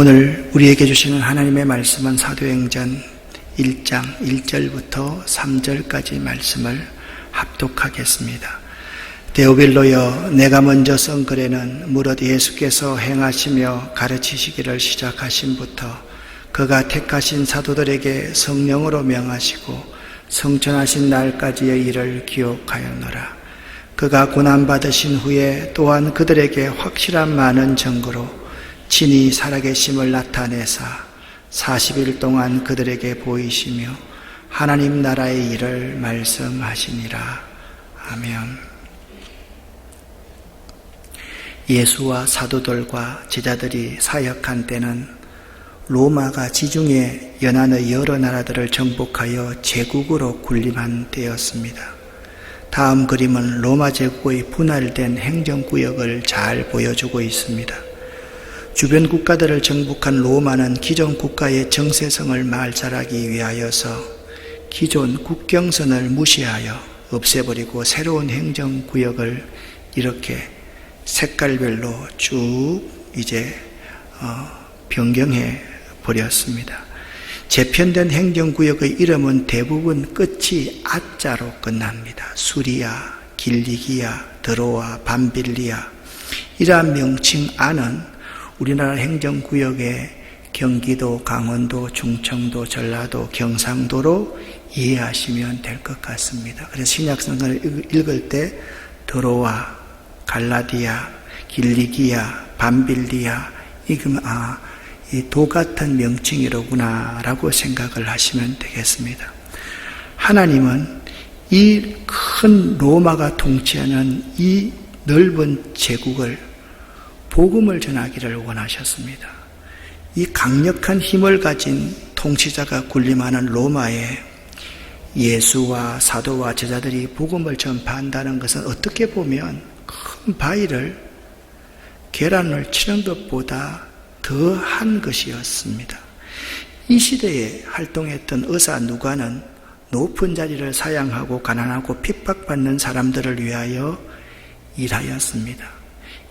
오늘 우리에게 주시는 하나님의 말씀은 사도행전 1장 1절부터 3절까지 말씀을 합독하겠습니다. 데오빌로여, 내가 먼저 쓴 글에는 무릇 예수께서 행하시며 가르치시기를 시작하심부터 그가 택하신 사도들에게 성령으로 명하시고 성천하신 날까지의 일을 기록하였노라. 그가 고난받으신 후에 또한 그들에게 확실한 많은 증거로 친히 살아계심을 나타내사 40일 동안 그들에게 보이시며 하나님 나라의 일을 말씀하시니라. 아멘. 예수와 사도들과 제자들이 사역한 때는 로마가 지중해 연안의 여러 나라들을 정복하여 제국으로 군림한 때였습니다. 다음 그림은 로마 제국의 분할된 행정구역을 잘 보여주고 있습니다. 주변 국가들을 정복한 로마는 기존 국가의 정체성을 말살하기 위하여서 기존 국경선을 무시하여 없애버리고 새로운 행정구역을 이렇게 색깔별로 쭉 변경해 버렸습니다. 재편된 행정구역의 이름은 대부분 끝이 아자로 끝납니다. 수리아, 길리기아, 드로아, 밤빌리아. 이러한 명칭 안은 우리나라 행정구역의 경기도, 강원도, 충청도, 전라도, 경상도로 이해하시면 될 것 같습니다. 그래서 신약성경을 읽을 때 드로아, 갈라디아, 길리기아, 밤빌리아, 이건 이 도 같은 명칭이로구나 라고 생각을 하시면 되겠습니다. 하나님은 이 큰 로마가 통치하는 이 넓은 제국을 복음을 전하기를 원하셨습니다. 이 강력한 힘을 가진 통치자가 군림하는 로마에 예수와 사도와 제자들이 복음을 전파한다는 것은 어떻게 보면 큰 바위를 계란을 치는 것보다 더한 것이었습니다. 이 시대에 활동했던 의사 누가는 높은 자리를 사양하고 가난하고 핍박받는 사람들을 위하여 일하였습니다.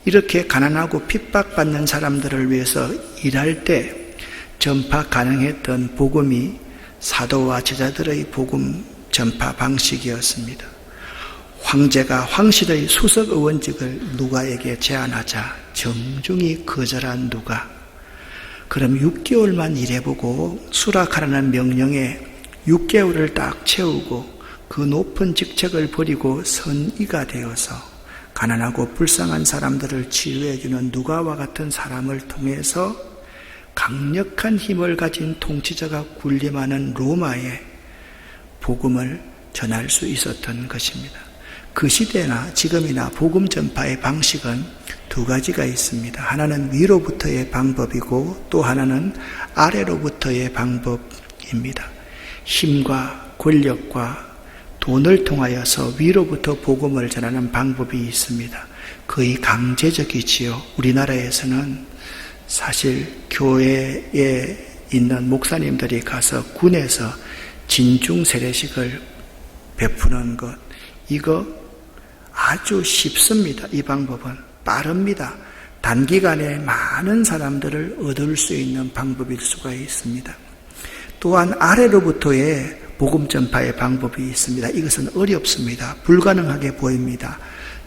이렇게 가난하고 핍박받는 사람들을 위해서 일할 때 전파 가능했던 복음이 사도와 제자들의 복음 전파 방식이었습니다. 황제가 황실의 수석 의원직을 누가에게 제안하자 정중히 거절한 누가, 그럼 6개월만 일해보고 수락하라는 명령에 6개월을 딱 채우고 그 높은 직책을 버리고 선의가 되어서 가난하고 불쌍한 사람들을 치유해주는 누가와 같은 사람을 통해서 강력한 힘을 가진 통치자가 군림하는 로마에 복음을 전할 수 있었던 것입니다. 그 시대나 지금이나 복음 전파의 방식은 두 가지가 있습니다. 하나는 위로부터의 방법이고 또 하나는 아래로부터의 방법입니다. 힘과 권력과 돈을 통하여서 위로부터 복음을 전하는 방법이 있습니다. 거의 강제적이지요. 우리나라에서는 사실 교회에 있는 목사님들이 가서 군에서 진중 세례식을 베푸는 것, 이거 아주 쉽습니다. 이 방법은 빠릅니다. 단기간에 많은 사람들을 얻을 수 있는 방법일 수가 있습니다. 또한 아래로부터의 복음 전파의 방법이 있습니다. 이것은 어렵습니다. 불가능하게 보입니다.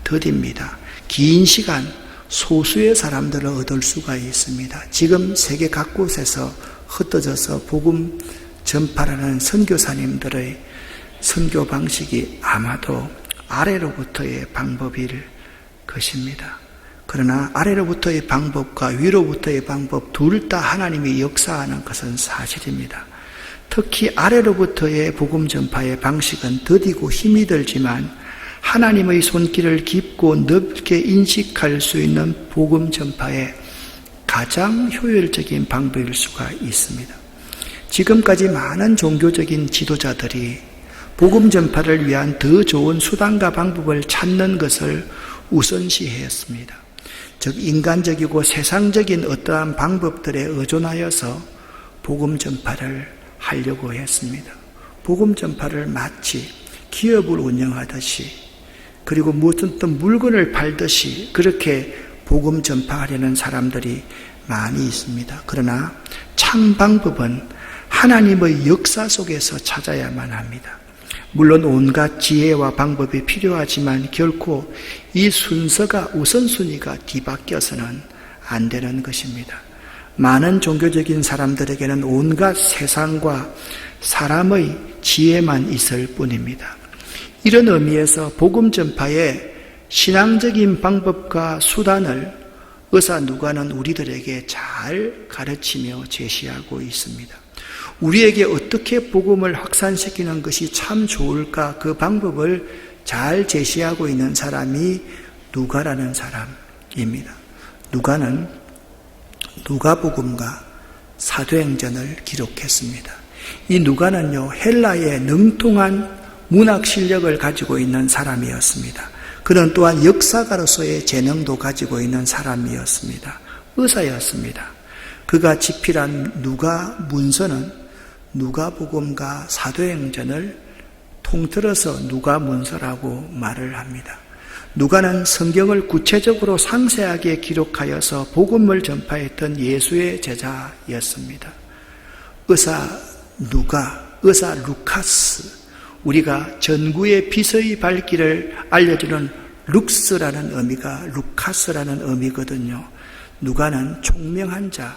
더딥니다. 긴 시간 소수의 사람들을 얻을 수가 있습니다. 지금 세계 각곳에서 흩어져서 복음 전파라는 선교사님들의 선교 방식이 아마도 아래로부터의 방법일 것입니다. 그러나 아래로부터의 방법과 위로부터의 방법 둘 다 하나님이 역사하는 것은 사실입니다. 특히 아래로부터의 복음 전파의 방식은 더디고 힘이 들지만 하나님의 손길을 깊고 넓게 인식할 수 있는 복음 전파의 가장 효율적인 방법일 수가 있습니다. 지금까지 많은 종교적인 지도자들이 복음 전파를 위한 더 좋은 수단과 방법을 찾는 것을 우선시했습니다. 즉 인간적이고 세상적인 어떠한 방법들에 의존하여서 복음 전파를 하려고 했습니다. 복음 전파를 마치 기업을 운영하듯이 그리고 무슨 어떤 물건을 팔듯이 그렇게 복음 전파하려는 사람들이 많이 있습니다. 그러나 참 방법은 하나님의 역사 속에서 찾아야만 합니다. 물론 온갖 지혜와 방법이 필요하지만 결코 이 순서가 우선순위가 뒤바뀌어서는 안 되는 것입니다. 많은 종교적인 사람들에게는 온갖 세상과 사람의 지혜만 있을 뿐입니다. 이런 의미에서 복음 전파의 신앙적인 방법과 수단을 의사 누가는 우리들에게 잘 가르치며 제시하고 있습니다. 우리에게 어떻게 복음을 확산시키는 것이 참 좋을까, 그 방법을 잘 제시하고 있는 사람이 누가라는 사람입니다. 누가는 누가복음과 사도행전을 기록했습니다. 이 누가는요, 헬라의 능통한 문학 실력을 가지고 있는 사람이었습니다. 그는 또한 역사가로서의 재능도 가지고 있는 사람이었습니다. 의사였습니다. 그가 집필한 누가 문서는 누가복음과 사도행전을 통틀어서 누가문서라고 말을 합니다. 누가는 성경을 구체적으로 상세하게 기록하여서 복음을 전파했던 예수의 제자였습니다. 의사 누가, 의사 루카스, 우리가 전구의 빛의 발길을 알려주는 룩스라는 의미가 루카스라는 의미거든요. 누가는 총명한 자,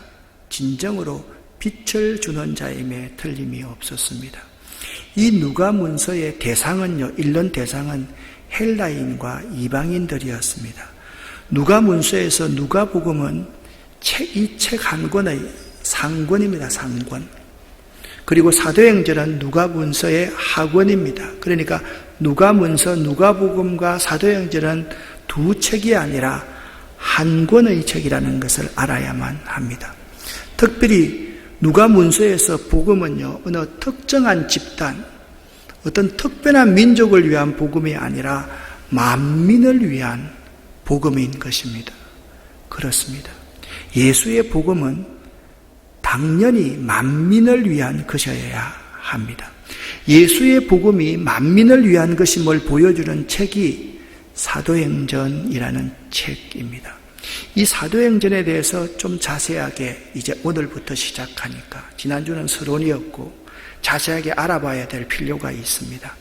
진정으로 빛을 주는 자임에 틀림이 없었습니다. 이 누가 문서의 대상은요, 읽는 대상은 헬라인과 이방인들이었습니다. 누가 문서에서 누가복음은 이 책 한 권의 상권입니다. 상권. 그리고 사도행전은 누가 문서의 하권입니다. 그러니까 누가 문서, 누가복음과 사도행전은 두 책이 아니라 한 권의 책이라는 것을 알아야만 합니다. 특별히 누가 문서에서 복음은요, 어느 특정한 집단, 어떤 특별한 민족을 위한 복음이 아니라 만민을 위한 복음인 것입니다. 그렇습니다. 예수의 복음은 당연히 만민을 위한 것이어야 합니다. 예수의 복음이 만민을 위한 것임을 보여주는 책이 사도행전이라는 책입니다. 이 사도행전에 대해서 좀 자세하게 이제 오늘부터 시작하니까, 지난주는 서론이었고 자세하게 알아봐야 될 필요가 있습니다.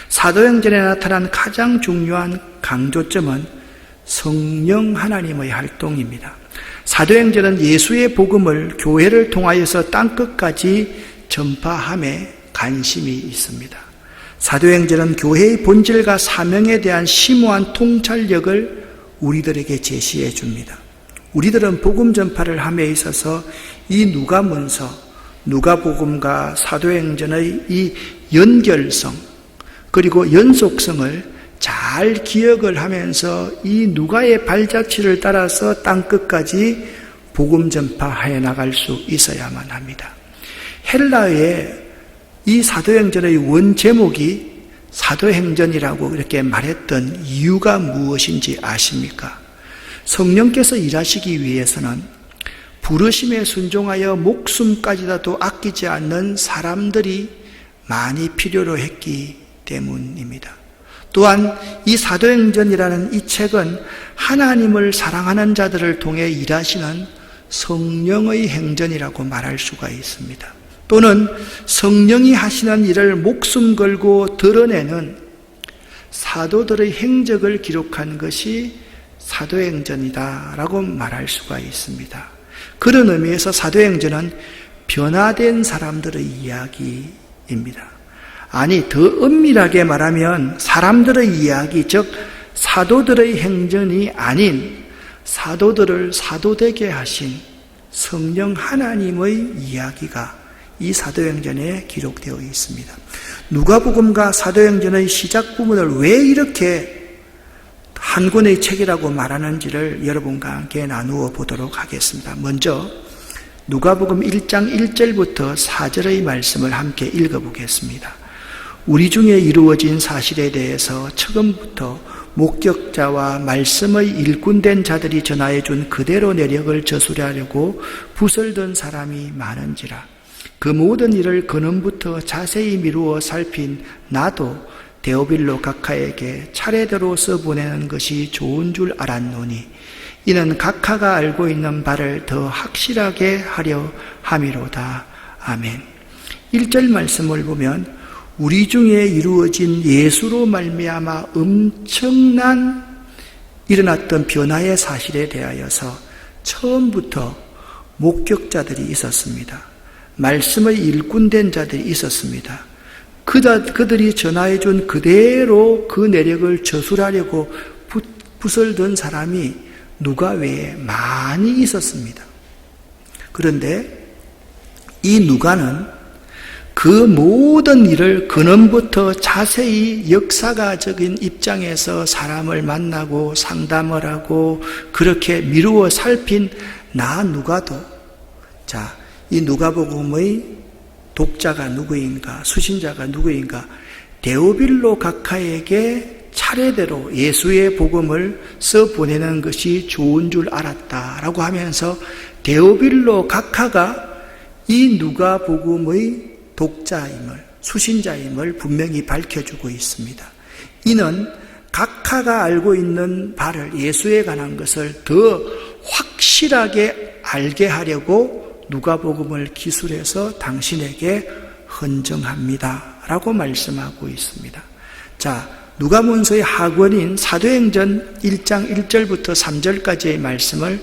사도행전에 나타난 가장 중요한 강조점은 성령 하나님의 활동입니다. 사도행전은 예수의 복음을 교회를 통하여서 땅끝까지 전파함에 관심이 있습니다. 사도행전은 교회의 본질과 사명에 대한 심오한 통찰력을 우리들에게 제시해 줍니다. 우리들은 복음 전파를 함에 있어서 이 누가문서, 누가복음과 사도행전의 이 연결성 그리고 연속성을 잘 기억을 하면서 이 누가의 발자취를 따라서 땅끝까지 복음 전파해 나갈 수 있어야만 합니다. 헬라의 이 사도행전의 원 제목이 사도행전이라고 이렇게 말했던 이유가 무엇인지 아십니까? 성령께서 일하시기 위해서는 부르심에 순종하여 목숨까지라도 아끼지 않는 사람들이 많이 필요로 했기 때문입니다. 또한 이 사도행전이라는 이 책은 하나님을 사랑하는 자들을 통해 일하시는 성령의 행전이라고 말할 수가 있습니다. 또는 성령이 하시는 일을 목숨 걸고 드러내는 사도들의 행적을 기록한 것이 사도행전이다라고 말할 수가 있습니다. 그런 의미에서 사도행전은 변화된 사람들의 이야기입니다. 아니, 더 엄밀하게 말하면 사람들의 이야기, 즉 사도들의 행전이 아닌 사도들을 사도되게 하신 성령 하나님의 이야기가 이 사도행전에 기록되어 있습니다. 누가복음과 사도행전의 시작 부분을 왜 이렇게 한 권의 책이라고 말하는지를 여러분과 함께 나누어 보도록 하겠습니다. 먼저 누가복음 1장 1절부터 4절의 말씀을 함께 읽어보겠습니다. 우리 중에 이루어진 사실에 대해서 처음부터 목격자와 말씀의 일꾼된 자들이 전하여준 그대로 내력을 저술하려고 붓을 든 사람이 많은지라. 그 모든 일을 근원부터 자세히 미루어 살핀 나도 데오빌로 각하에게 차례대로 써보내는 것이 좋은 줄 알았노니 이는 각하가 알고 있는 바를 더 확실하게 하려 함이로다. 아멘. 1절 말씀을 보면 우리 중에 이루어진 예수로 말미암아 엄청난 일어났던 변화의 사실에 대하여서 처음부터 목격자들이 있었습니다. 말씀의 일꾼된 자들이 있었습니다. 그들이 전하해준 그대로 그 내력을 저술하려고 붓을 든 사람이 누가 외에 많이 있었습니다. 그런데 이 누가는 그 모든 일을 근원부터 자세히 역사가적인 입장에서 사람을 만나고 상담을 하고 그렇게 미루어 살핀 나 누가도, 자, 이 누가복음의 독자가 누구인가, 수신자가 누구인가, 데오빌로 각하에게 차례대로 예수의 복음을 써보내는 것이 좋은 줄 알았다라고 하면서 데오빌로 각하가 이 누가복음의 독자임을, 수신자임을 분명히 밝혀주고 있습니다. 이는 각하가 알고 있는 바를, 예수에 관한 것을 더 확실하게 알게 하려고 누가복음을 기술해서 당신에게 헌정합니다 라고 말씀하고 있습니다. 자, 누가문서의 학원인 사도행전 1장 1절부터 3절까지의 말씀을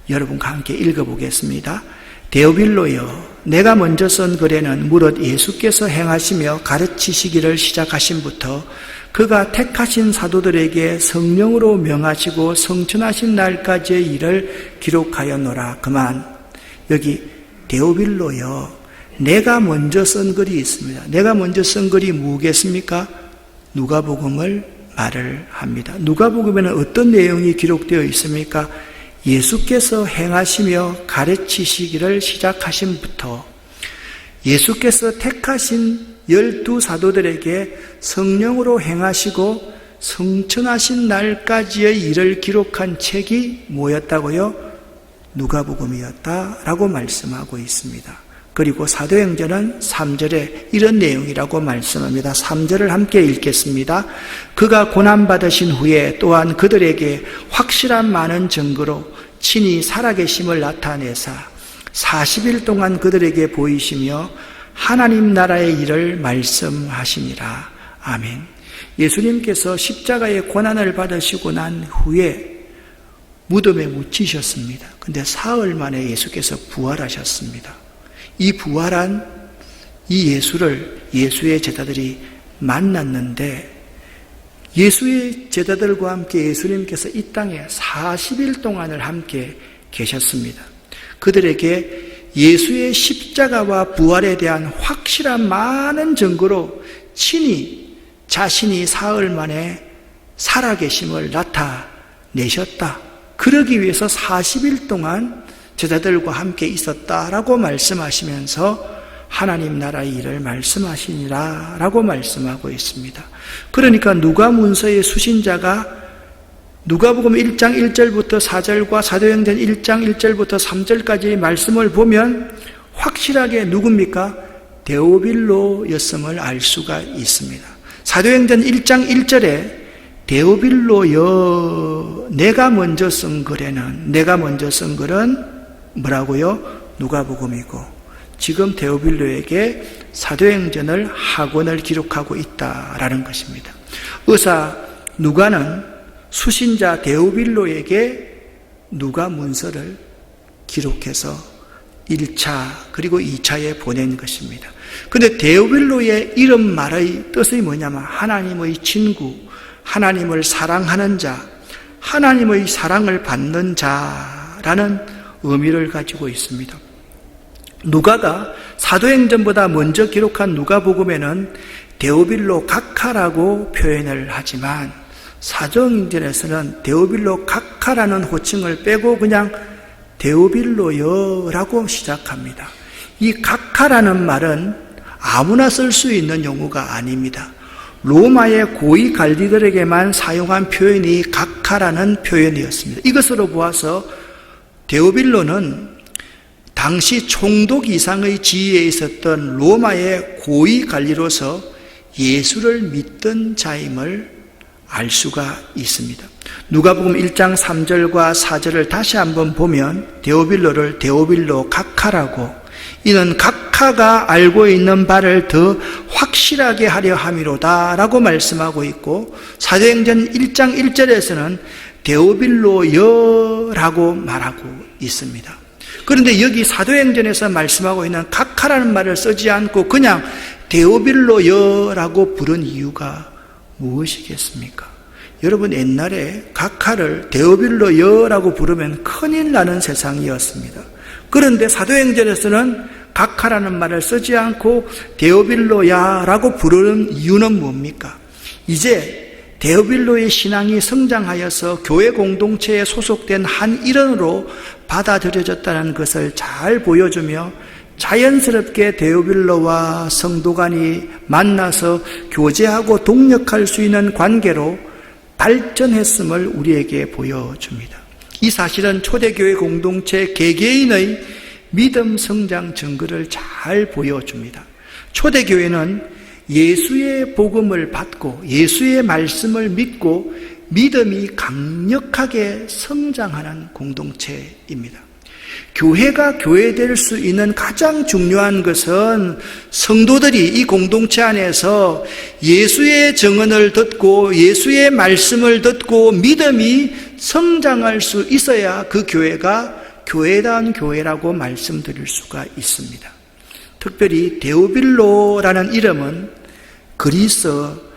여러분과 함께 읽어보겠습니다. 데오빌로여, 내가 먼저 쓴 글에는 무릇 예수께서 행하시며 가르치시기를 시작하신부터 그가 택하신 사도들에게 성령으로 명하시고 성천하신 날까지의 일을 기록하였노라. 그만. 여기 데오빌로여, 내가 먼저 쓴 글이 있습니다. 내가 먼저 쓴 글이 뭐겠습니까? 누가복음을 말을 합니다. 누가복음에는 어떤 내용이 기록되어 있습니까? 예수께서 행하시며 가르치시기를 시작하신부터 예수께서 택하신 12사도들에게 성령으로 행하시고 성천하신 날까지의 일을 기록한 책이 뭐였다고요? 누가복음이었다라고 말씀하고 있습니다. 그리고 사도행전은 3절에 이런 내용이라고 말씀합니다. 3절을 함께 읽겠습니다. 그가 고난받으신 후에 또한 그들에게 확실한 많은 증거로 친히 살아계심을 나타내사 40일 동안 그들에게 보이시며 하나님 나라의 일을 말씀하시니라. 아멘. 예수님께서 십자가의 고난을 받으시고 난 후에 무덤에 묻히셨습니다. 근데 사흘 만에 예수께서 부활하셨습니다. 이 부활한 이 예수를 예수의 제자들이 만났는데 예수의 제자들과 함께 예수님께서 이 땅에 40일 동안을 함께 계셨습니다. 그들에게 예수의 십자가와 부활에 대한 확실한 많은 증거로 친히 자신이 사흘 만에 살아계심을 나타내셨다. 그러기 위해서 40일 동안 제자들과 함께 있었다라고 말씀하시면서 하나님 나라의 일을 말씀하시니라 라고 말씀하고 있습니다. 그러니까 누가문서의 수신자가 누가복음 1장 1절부터 4절과 사도행전 1장 1절부터 3절까지의 말씀을 보면 확실하게 누굽니까? 데오빌로였음을 알 수가 있습니다. 사도행전 1장 1절에 데오빌로여, 내가 먼저 쓴 글은 뭐라고요? 누가복음이고 지금 데오빌로에게 사도행전을 학원을 기록하고 있다라는 것입니다. 의사 누가는 수신자 데오빌로에게 누가문서를 기록해서 1차 그리고 2차에 보낸 것입니다. 그런데 데오빌로의 이름 말의 뜻이 뭐냐면 하나님의 친구, 하나님을 사랑하는 자, 하나님의 사랑을 받는 자라는 의미를 가지고 있습니다. 누가가 사도행전보다 먼저 기록한 누가복음에는 데오빌로 각하라고 표현을 하지만 사도행전에서는 데오빌로 각하라는 호칭을 빼고 그냥 데오빌로여라고 시작합니다. 이 각하라는 말은 아무나 쓸 수 있는 용어가 아닙니다. 로마의 고위 관리들에게만 사용한 표현이 각하라는 표현이었습니다. 이것으로 보아서 데오빌로는 당시 총독 이상의 지위에 있었던 로마의 고위 관리로서 예수를 믿던 자임을 알 수가 있습니다. 누가복음 1장 3절과 4절을 다시 한번 보면 데오빌로를 데오빌로 각하라고, 이는 각하가 알고 있는 바를 더 확실하게 하려 함이로다 라고 말씀하고 있고, 사도행전 1장 1절에서는 데오빌로여라고 말하고 있습니다. 그런데 여기 사도행전에서 말씀하고 있는 각하라는 말을 쓰지 않고 그냥 데오빌로여라고 부른 이유가 무엇이겠습니까? 여러분, 옛날에 각하를 데오빌로여라고 부르면 큰일 나는 세상이었습니다. 그런데 사도행전에서는 각하라는 말을 쓰지 않고 데오빌로야라고 부르는 이유는 뭡니까? 이제 데오빌로의 신앙이 성장하여서 교회 공동체에 소속된 한 일원으로 받아들여졌다는 것을 잘 보여주며, 자연스럽게 데오빌로와 성도 간이 만나서 교제하고 동역할 수 있는 관계로 발전했음을 우리에게 보여줍니다. 이 사실은 초대교회 공동체 개개인의 믿음 성장 증거를 잘 보여줍니다. 초대교회는 예수의 복음을 받고 예수의 말씀을 믿고 믿음이 강력하게 성장하는 공동체입니다. 교회가 교회될 수 있는 가장 중요한 것은 성도들이 이 공동체 안에서 예수의 증언을 듣고 예수의 말씀을 듣고 믿음이 성장할 수 있어야 그 교회가 교회다운 교회라고 말씀드릴 수가 있습니다. 특별히 데오빌로라는 이름은 그리스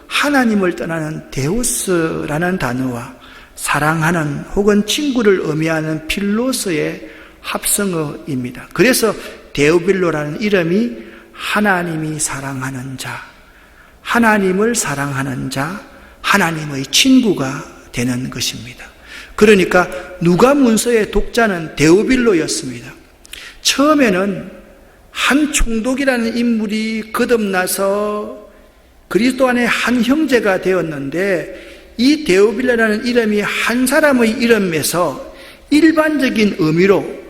하나님을 떠나는 데우스라는 단어와 사랑하는 혹은 친구를 의미하는 필로스의 합성어입니다. 그래서 데오빌로라는 이름이 하나님이 사랑하는 자, 하나님을 사랑하는 자, 하나님의 친구가 되는 것입니다. 그러니까 누가문서의 독자는 데오빌로였습니다. 처음에는 한 총독이라는 인물이 거듭나서 그리스도 안에 한 형제가 되었는데, 이 데오빌로라는 이름이 한 사람의 이름에서 일반적인 의미로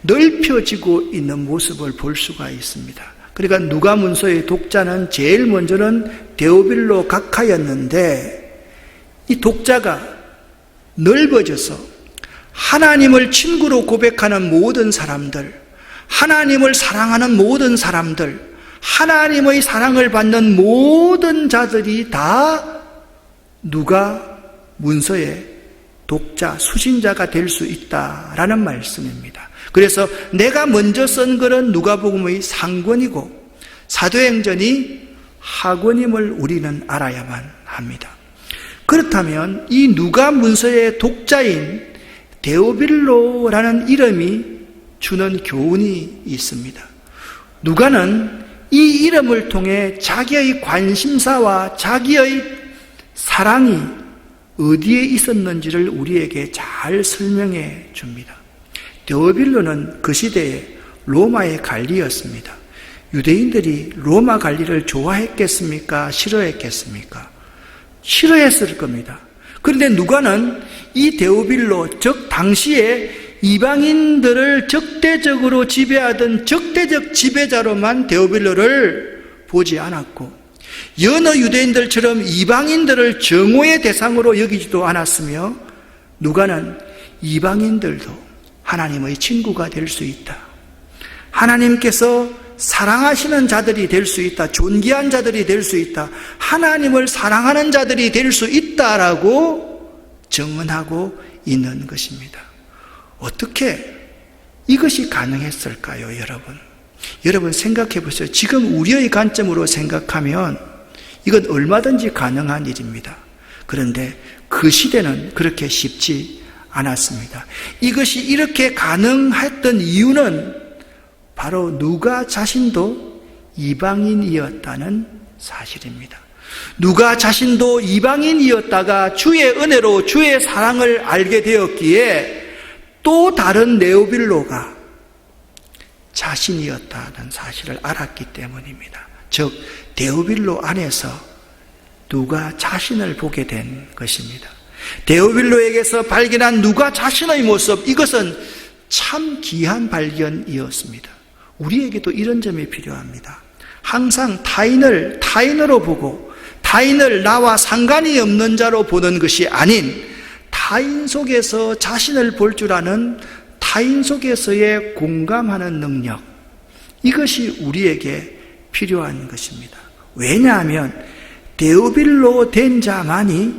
넓혀지고 있는 모습을 볼 수가 있습니다. 그러니까 누가문서의 독자는 제일 먼저는 데오빌로 각하였는데, 이 독자가 넓어져서 하나님을 친구로 고백하는 모든 사람들, 하나님을 사랑하는 모든 사람들, 하나님의 사랑을 받는 모든 자들이 다 누가문서의 독자, 수신자가 될 수 있다라는 말씀입니다. 그래서 내가 먼저 쓴 글은 누가복음의 상권이고 사도행전이 하권임을 우리는 알아야만 합니다. 그렇다면 이 누가문서의 독자인 데오빌로라는 이름이 주는 교훈이 있습니다. 누가는 이 이름을 통해 자기의 관심사와 자기의 사랑이 어디에 있었는지를 우리에게 잘 설명해 줍니다. 데오빌로는 그 시대에 로마의 관리였습니다. 유대인들이 로마 관리를 좋아했겠습니까? 싫어했겠습니까? 싫어했을 겁니다. 그런데 누가는 이 데오빌로, 즉 당시에 이방인들을 적대적으로 지배하던 적대적 지배자로만 데오빌로를 보지 않았고, 여느 유대인들처럼 이방인들을 정오의 대상으로 여기지도 않았으며, 누가는 이방인들도 하나님의 친구가 될 수 있다, 하나님께서 사랑하시는 자들이 될 수 있다, 존귀한 자들이 될 수 있다, 하나님을 사랑하는 자들이 될 수 있다라고 증언하고 있는 것입니다. 어떻게 이것이 가능했을까요, 여러분? 여러분 생각해 보세요. 지금 우리의 관점으로 생각하면 이건 얼마든지 가능한 일입니다. 그런데 그 시대는 그렇게 쉽지 않았습니다. 이것이 이렇게 가능했던 이유는 바로 누가 자신도 이방인이었다는 사실입니다. 누가 자신도 이방인이었다가 주의 은혜로 주의 사랑을 알게 되었기에 또 다른 데오빌로가 자신이었다는 사실을 알았기 때문입니다. 즉 데오빌로 안에서 누가 자신을 보게 된 것입니다. 데오빌로에게서 발견한 누가 자신의 모습, 이것은 참 귀한 발견이었습니다. 우리에게도 이런 점이 필요합니다. 항상 타인을 타인으로 보고 타인을 나와 상관이 없는 자로 보는 것이 아닌 타인 속에서 자신을 볼 줄 아는 타인 속에서의 공감하는 능력, 이것이 우리에게 필요한 것입니다. 왜냐하면 데오빌로 된 자만이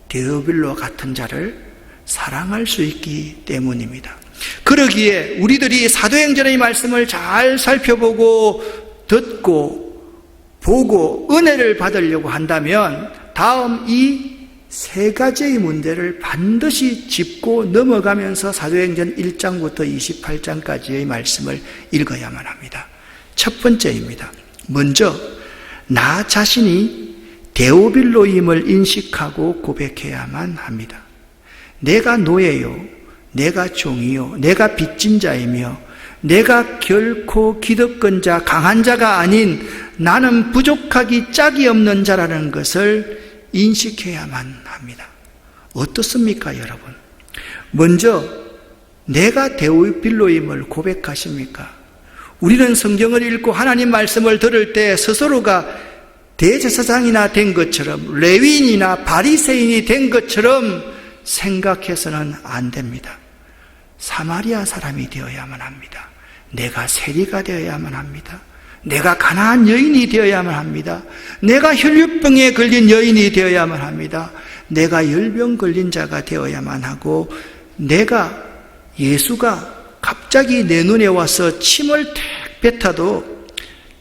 데오빌로 같은 자를 사랑할 수 있기 때문입니다. 그러기에 우리들이 사도행전의 말씀을 잘 살펴보고 듣고 보고 은혜를 받으려고 한다면 다음 이 세 가지의 문제를 반드시 짚고 넘어가면서 사도행전 1장부터 28장까지의 말씀을 읽어야만 합니다. 첫 번째입니다. 먼저 나 자신이 데오빌로임을 인식하고 고백해야만 합니다. 내가 노예요, 내가 종이요, 내가 빚진 자이며 내가 결코 기득권자, 강한 자가 아닌 나는 부족하기 짝이 없는 자라는 것을 인식해야만 합니다. 어떻습니까, 여러분? 먼저 내가 데오빌로임을 고백하십니까? 우리는 성경을 읽고 하나님 말씀을 들을 때 스스로가 대제사장이나 된 것처럼, 레위인이나 바리새인이 된 것처럼 생각해서는 안 됩니다. 사마리아 사람이 되어야만 합니다. 내가 세리가 되어야만 합니다. 내가 가난한 여인이 되어야만 합니다. 내가 혈류병에 걸린 여인이 되어야만 합니다. 내가 열병 걸린 자가 되어야만 하고, 내가 예수가 갑자기 내 눈에 와서 침을 탁 뱉어도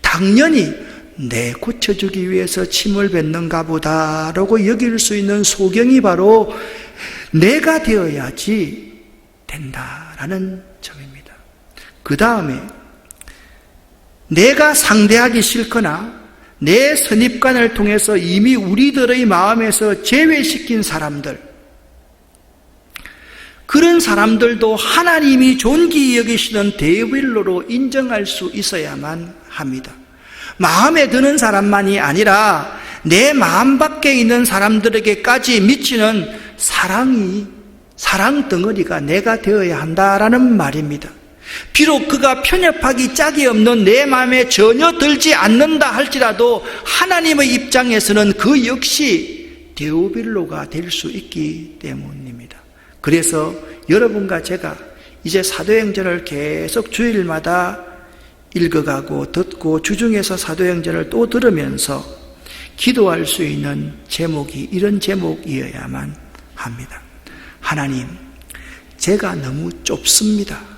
당연히 내 고쳐주기 위해서 침을 뱉는가 보다라고 여길 수 있는 소경이 바로 내가 되어야지 된다라는 점입니다. 그 다음에 내가 상대하기 싫거나 내 선입관을 통해서 이미 우리들의 마음에서 제외시킨 사람들, 그런 사람들도 하나님이 존귀히 여기시는 데오빌로로 인정할 수 있어야만 합니다. 마음에 드는 사람만이 아니라 내 마음 밖에 있는 사람들에게까지 미치는 사랑 덩어리가 내가 되어야 한다라는 말입니다. 비록 그가 편협하기 짝이 없는 내 마음에 전혀 들지 않는다 할지라도 하나님의 입장에서는 그 역시 데오빌로가 될 수 있기 때문입니다. 그래서 여러분과 제가 이제 사도행전을 계속 주일마다 읽어가고 듣고 주중에서 사도행전을 또 들으면서 기도할 수 있는 제목이 이런 제목이어야만 합니다. 하나님, 제가 너무 좁습니다.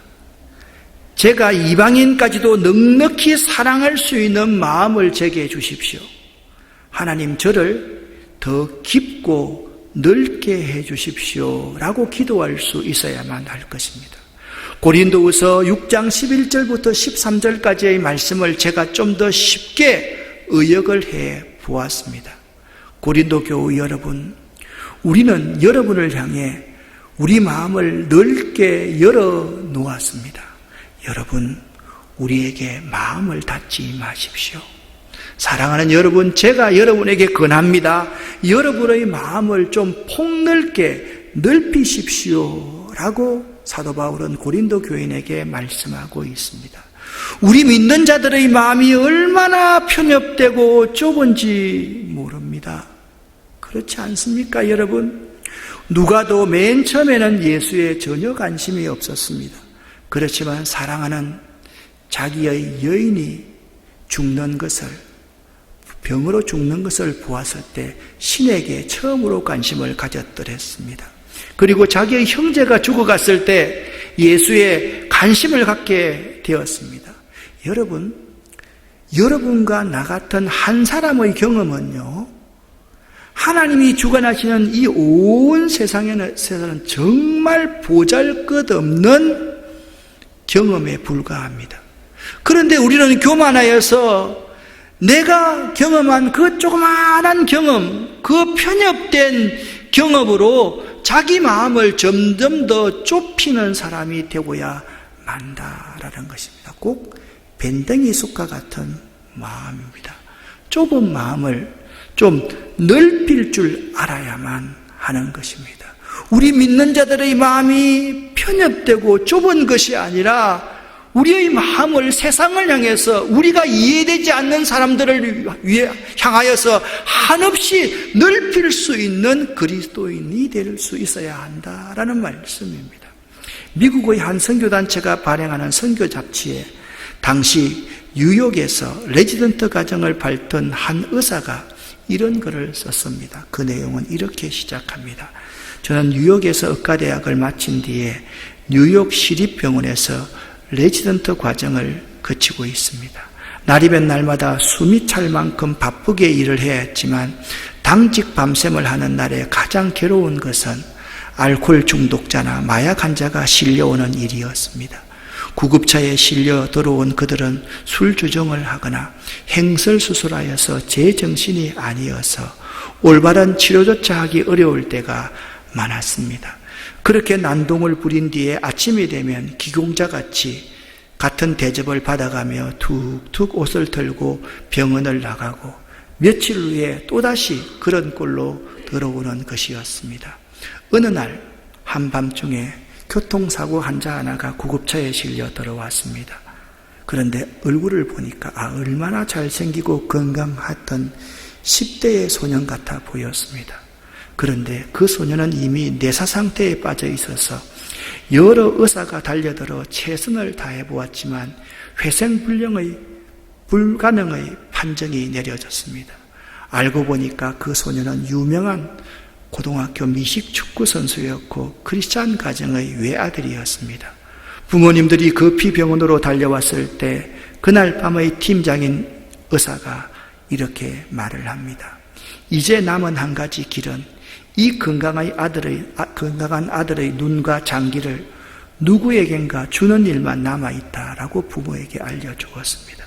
제가 이방인까지도 넉넉히 사랑할 수 있는 마음을 제게 해 주십시오. 하나님, 저를 더 깊고 넓게 해 주십시오 라고 기도할 수 있어야만 할 것입니다. 고린도후서 6장 11절부터 13절까지의 말씀을 제가 좀 더 쉽게 의역을 해 보았습니다. 고린도 교우 여러분, 우리는 여러분을 향해 우리 마음을 넓게 열어 놓았습니다. 여러분, 우리에게 마음을 닫지 마십시오. 사랑하는 여러분, 제가 여러분에게 권합니다. 여러분의 마음을 좀 폭넓게 넓히십시오 라고 사도 바울은 고린도 교인에게 말씀하고 있습니다. 우리 믿는 자들의 마음이 얼마나 편협되고 좁은지 모릅니다. 그렇지 않습니까, 여러분? 누가도 맨 처음에는 예수에 전혀 관심이 없었습니다. 그렇지만 사랑하는 자기의 여인이 죽는 것을, 병으로 죽는 것을 보았을 때 신에게 처음으로 관심을 가졌더랬습니다. 그리고 자기의 형제가 죽어갔을 때 예수에 관심을 갖게 되었습니다. 여러분, 여러분과 나 같은 한 사람의 경험은요, 하나님이 주관하시는 이 온 세상에는 정말 보잘것없는 경험에 불과합니다. 그런데 우리는 교만하여서 내가 경험한 그 조그마한 경험, 그 편협된 경험으로 자기 마음을 점점 더 좁히는 사람이 되고야 만다라는 것입니다. 꼭 밴댕이 숲과 같은 마음입니다. 좁은 마음을 좀 넓힐 줄 알아야만 하는 것입니다. 우리 믿는 자들의 마음이 편협되고 좁은 것이 아니라 우리의 마음을 세상을 향해서 우리가 이해되지 않는 사람들을 향하여서 한없이 넓힐 수 있는 그리스도인이 될 수 있어야 한다라는 말씀입니다. 미국의 한 선교단체가 발행하는 선교 잡지에 당시 뉴욕에서 레지던트 과정을 밟던 한 의사가 이런 글을 썼습니다. 그 내용은 이렇게 시작합니다. 저는 뉴욕에서 의과대학을 마친 뒤에 뉴욕 시립병원에서 레지던트 과정을 거치고 있습니다. 날이면 날마다 숨이 찰 만큼 바쁘게 일을 해야 했지만 당직 밤샘을 하는 날에 가장 괴로운 것은 알코올 중독자나 마약 환자가 실려오는 일이었습니다. 구급차에 실려 들어온 그들은 술 주정을 하거나 행설수술하여서 제정신이 아니어서 올바른 치료조차 하기 어려울 때가 많았습니다. 그렇게 난동을 부린 뒤에 아침이 되면 기공자같이 같은 대접을 받아가며 툭툭 옷을 털고 병원을 나가고 며칠 후에 또다시 그런 꼴로 들어오는 것이었습니다. 어느 날 한밤중에 교통사고 환자 하나가 구급차에 실려 들어왔습니다. 그런데 얼굴을 보니까 얼마나 잘생기고 건강했던 10대의 소년 같아 보였습니다. 그런데 그 소년은 이미 내사 상태에 빠져 있어서 여러 의사가 달려들어 최선을 다해 보았지만 불가능의 판정이 내려졌습니다. 알고 보니까 그 소년은 유명한 고등학교 미식 축구 선수였고 크리스찬 가정의 외아들이었습니다. 부모님들이 급히 병원으로 달려왔을 때 그날 밤의 팀장인 의사가 이렇게 말을 합니다. 이제 남은 한 가지 길은 이 건강한 아들의 눈과 장기를 누구에겐가 주는 일만 남아있다라고 부모에게 알려주었습니다.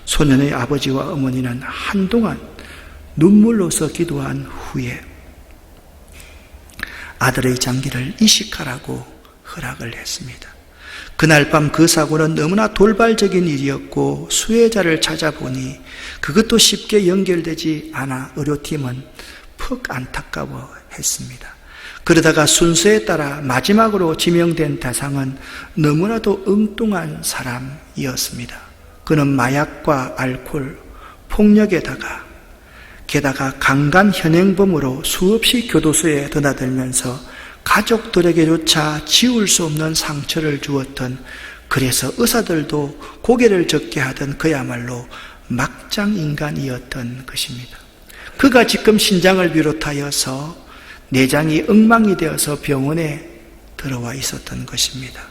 소년의 아버지와 어머니는 한동안 눈물로서 기도한 후에 아들의 장기를 이식하라고 허락을 했습니다. 그날 밤 그 사고는 너무나 돌발적인 일이었고 수혜자를 찾아보니 그것도 쉽게 연결되지 않아 의료팀은 퍽 안타까워했습니다. 그러다가 순서에 따라 마지막으로 지명된 대상은 너무나도 엉뚱한 사람이었습니다. 그는 마약과 알코올, 폭력에다가 게다가 강간 현행범으로 수없이 교도소에 드나들면서 가족들에게조차 지울 수 없는 상처를 주었던, 그래서 의사들도 고개를 젓게 하던 그야말로 막장 인간이었던 것입니다. 그가 지금 신장을 비롯하여서 내장이 엉망이 되어서 병원에 들어와 있었던 것입니다.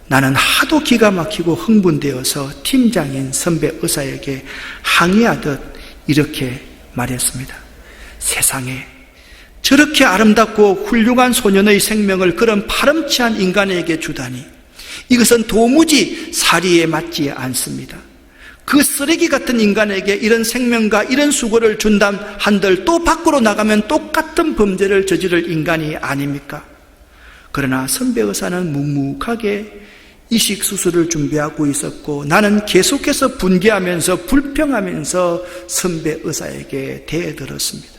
나는 하도 기가 막히고 흥분되어서 팀장인 선배 의사에게 항의하듯 이렇게 말했습니다. 세상에 저렇게 아름답고 훌륭한 소년의 생명을 그런 파렴치한 인간에게 주다니, 이것은 도무지 사리에 맞지 않습니다. 그 쓰레기 같은 인간에게 이런 생명과 이런 수고를 준다 한들 또 밖으로 나가면 똑같은 범죄를 저지를 인간이 아닙니까? 그러나 선배 의사는 묵묵하게 이식 수술을 준비하고 있었고 나는 계속해서 분개하면서 불평하면서 선배 의사에게 대들었습니다.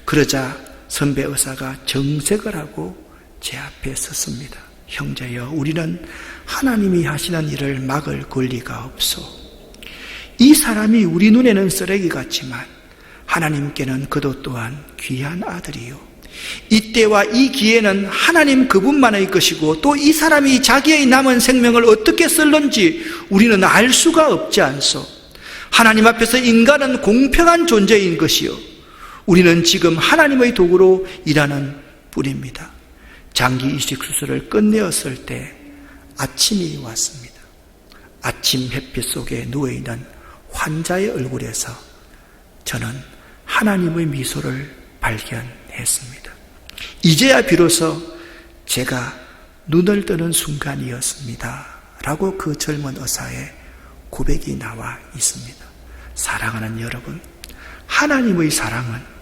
그러자 선배 의사가 정색을 하고 제 앞에 섰습니다. 형제여, 우리는 하나님이 하시는 일을 막을 권리가 없소. 이 사람이 우리 눈에는 쓰레기 같지만 하나님께는 그도 또한 귀한 아들이요, 이때와 이 기회는 하나님 그분만의 것이고 또 이 사람이 자기의 남은 생명을 어떻게 쓸는지 우리는 알 수가 없지 않소. 하나님 앞에서 인간은 공평한 존재인 것이요, 우리는 지금 하나님의 도구로 일하는 뿐입니다. 장기 이식 수술을 끝내었을 때 아침이 왔습니다. 아침 햇빛 속에 누워있는 환자의 얼굴에서 저는 하나님의 미소를 발견했습니다. 이제야 비로소 제가 눈을 뜨는 순간이었습니다 라고 그 젊은 의사의 고백이 나와 있습니다. 사랑하는 여러분, 하나님의 사랑은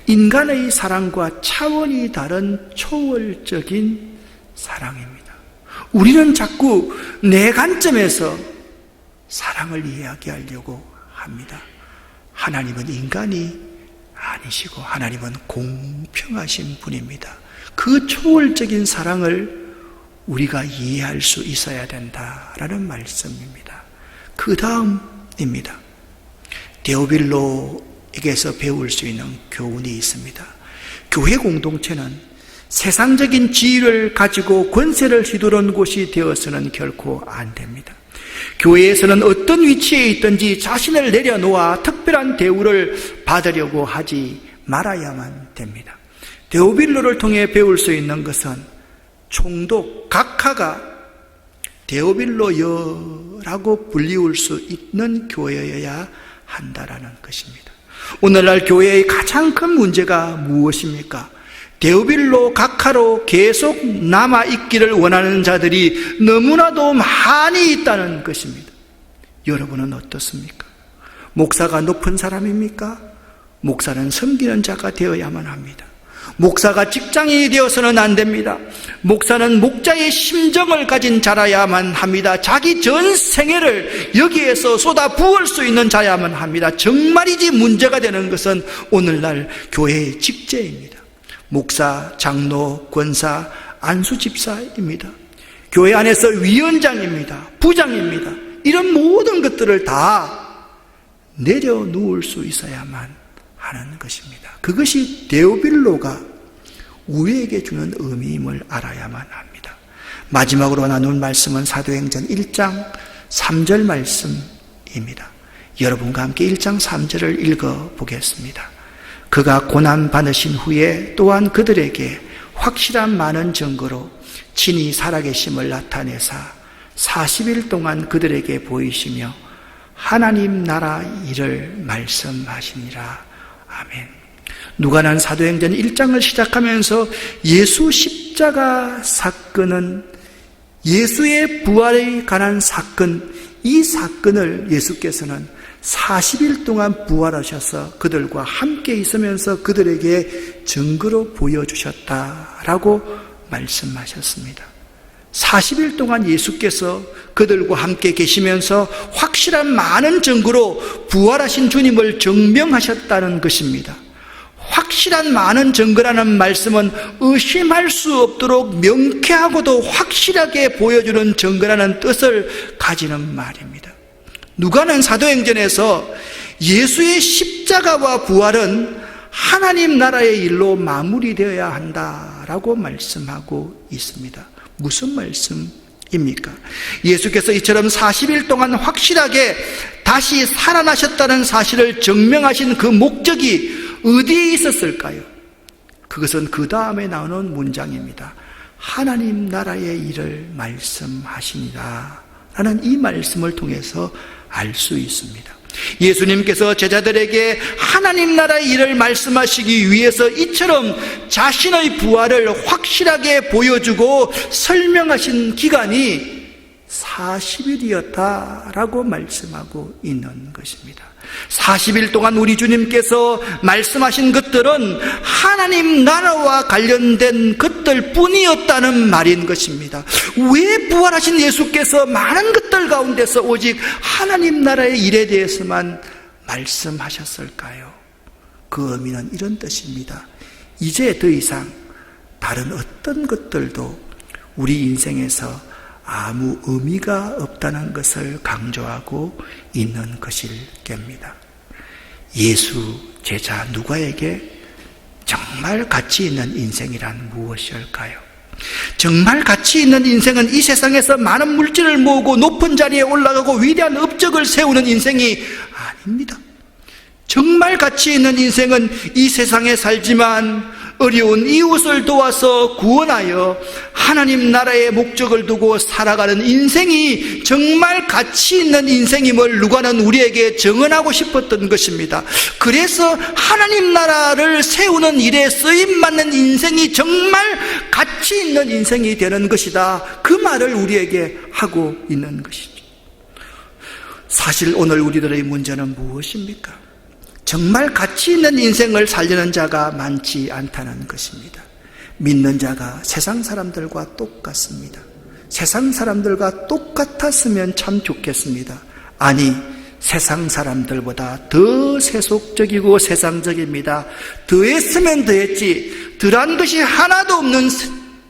인간의 사랑과 차원이 다른 초월적인 사랑입니다. 우리는 자꾸 내 관점에서 사랑을 이야기하려고 합니다. 하나님은 인간이 아니시고 하나님은 공평하신 분입니다. 그 초월적인 사랑을 우리가 이해할 수 있어야 된다라는 말씀입니다. 그 다음입니다. 데오빌로에게서 배울 수 있는 교훈이 있습니다. 교회 공동체는 세상적인 지위를 가지고 권세를 휘두른 곳이 되어서는 결코 안 됩니다. 교회에서는 어떤 위치에 있든지 자신을 내려놓아 특별한 대우를 받으려고 하지 말아야만 됩니다. 데오빌로를 통해 배울 수 있는 것은 총독 각하가 데오빌로여라고 불리울 수 있는 교회여야 한다라는 것입니다. 오늘날 교회의 가장 큰 문제가 무엇입니까? 데오빌로 각하로 계속 남아있기를 원하는 자들이 너무나도 많이 있다는 것입니다. 여러분은 어떻습니까? 목사가 높은 사람입니까? 목사는 섬기는 자가 되어야만 합니다. 목사가 직장인이 되어서는 안 됩니다. 목사는 목자의 심정을 가진 자라야만 합니다. 자기 전 생애를 여기에서 쏟아 부을 수 있는 자야만 합니다. 정말이지 문제가 되는 것은 오늘날 교회의 직제입니다. 목사, 장로, 권사, 안수집사입니다. 교회 안에서 위원장입니다. 부장입니다. 이런 모든 것들을 다 내려놓을 수 있어야만 하는 것입니다. 그것이 데오빌로가 우리에게 주는 의미임을 알아야만 합니다. 마지막으로 나눈 말씀은 사도행전 1장 3절 말씀입니다. 여러분과 함께 1장 3절을 읽어보겠습니다. 그가 고난 받으신 후에 또한 그들에게 확실한 많은 증거로 친히 살아계심을 나타내사 40일 동안 그들에게 보이시며 하나님 나라 일을 말씀하시니라. 아멘. 누가는 사도행전 1장을 시작하면서 예수 십자가 사건은 예수의 부활에 관한 사건, 이 사건을 예수께서는 40일 동안 부활하셔서 그들과 함께 있으면서 그들에게 증거로 보여주셨다라고 말씀하셨습니다. 40일 동안 예수께서 그들과 함께 계시면서 확실한 많은 증거로 부활하신 주님을 증명하셨다는 것입니다. 확실한 많은 증거라는 말씀은 의심할 수 없도록 명쾌하고도 확실하게 보여주는 증거라는 뜻을 가지는 말입니다. 누가는 사도행전에서 예수의 십자가와 부활은 하나님 나라의 일로 마무리되어야 한다라고 말씀하고 있습니다. 무슨 말씀입니까? 예수께서 이처럼 40일 동안 확실하게 다시 살아나셨다는 사실을 증명하신 그 목적이 어디에 있었을까요? 그것은 그 다음에 나오는 문장입니다. 하나님 나라의 일을 말씀하시니라 라는 이 말씀을 통해서 알 수 있습니다. 예수님께서 제자들에게 하나님 나라의 일을 말씀하시기 위해서 이처럼 자신의 부활을 확실하게 보여주고 설명하신 기간이 40일이었다라고 말씀하고 있는 것입니다. 40일 동안 우리 주님께서 말씀하신 것들은 하나님 나라와 관련된 것들 뿐이었다는 말인 것입니다. 왜 부활하신 예수께서 많은 것들 가운데서 오직 하나님 나라의 일에 대해서만 말씀하셨을까요? 그 의미는 이런 뜻입니다. 이제 더 이상 다른 어떤 것들도 우리 인생에서 아무 의미가 없다는 것을 강조하고 있는 것일 겁니다. 예수 제자 누가에게 정말 가치 있는 인생이란 무엇일까요? 정말 가치 있는 인생은 이 세상에서 많은 물질을 모으고 높은 자리에 올라가고 위대한 업적을 세우는 인생이 아닙니다. 정말 가치 있는 인생은 이 세상에 살지만 어려운 이웃을 도와서 구원하여 하나님 나라의 목적을 두고 살아가는 인생이 정말 가치 있는 인생임을 누가는 우리에게 증언하고 싶었던 것입니다. 그래서 하나님 나라를 세우는 일에 쓰임받는 인생이 정말 가치 있는 인생이 되는 것이다. 그 말을 우리에게 하고 있는 것이죠. 사실 오늘 우리들의 문제는 무엇입니까? 정말 가치 있는 인생을 살려는 자가 많지 않다는 것입니다. 믿는 자가 세상 사람들과 똑같습니다. 세상 사람들과 똑같았으면 참 좋겠습니다. 아니, 세상 사람들보다 더 세속적이고 세상적입니다. 더했으면 더했지 덜한 것이 하나도 없는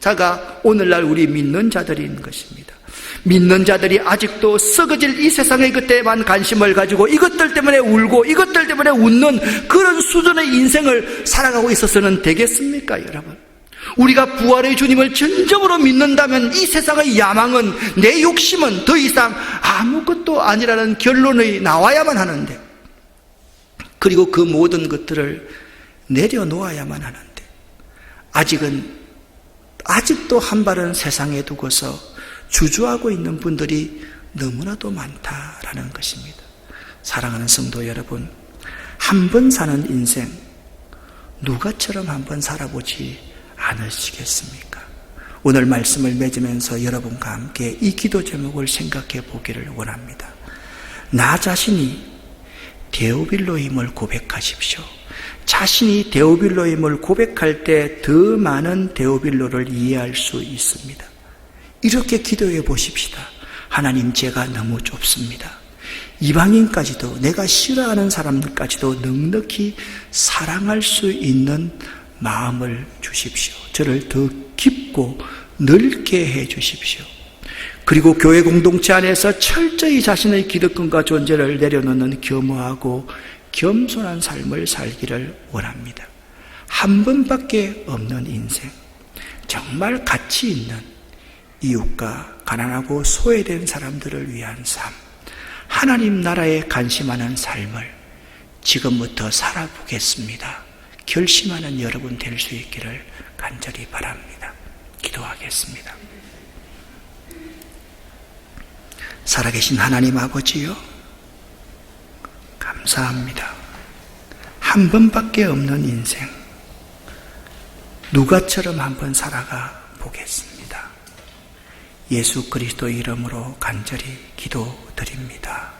자가 오늘날 우리 믿는 자들인 것입니다. 믿는 자들이 아직도 썩어질 이 세상의 것에만 관심을 가지고 이것들 때문에 울고 이것들 때문에 웃는 그런 수준의 인생을 살아가고 있어서는 되겠습니까, 여러분? 우리가 부활의 주님을 진정으로 믿는다면 이 세상의 야망은, 내 욕심은 더 이상 아무것도 아니라는 결론이 나와야만 하는데, 그리고 그 모든 것들을 내려놓아야만 하는데, 아직도 한 발은 세상에 두고서 주저하고 있는 분들이 너무나도 많다라는 것입니다. 사랑하는 성도 여러분, 한 번 사는 인생 누가처럼 한번 살아보지 않으시겠습니까? 오늘 말씀을 맺으면서 여러분과 함께 이 기도 제목을 생각해 보기를 원합니다. 나 자신이 데오빌로임을 고백하십시오. 자신이 데오빌로임을 고백할 때 더 많은 데오빌로를 이해할 수 있습니다. 이렇게 기도해 보십시다. 하나님, 제가 너무 좁습니다. 이방인까지도, 내가 싫어하는 사람들까지도 넉넉히 사랑할 수 있는 마음을 주십시오. 저를 더 깊고 넓게 해 주십시오. 그리고 교회 공동체 안에서 철저히 자신의 기득권과 존재를 내려놓는 겸허하고 겸손한 삶을 살기를 원합니다. 한 번밖에 없는 인생, 정말 가치 있는 이웃과 가난하고 소외된 사람들을 위한 삶, 하나님 나라에 관심하는 삶을 지금부터 살아보겠습니다. 결심하는 여러분 될 수 있기를 간절히 바랍니다. 기도하겠습니다. 살아계신 하나님 아버지요, 감사합니다. 한 번밖에 없는 인생, 누가처럼 한번 살아가 보겠습니다. 예수 그리스도 이름으로 간절히 기도드립니다.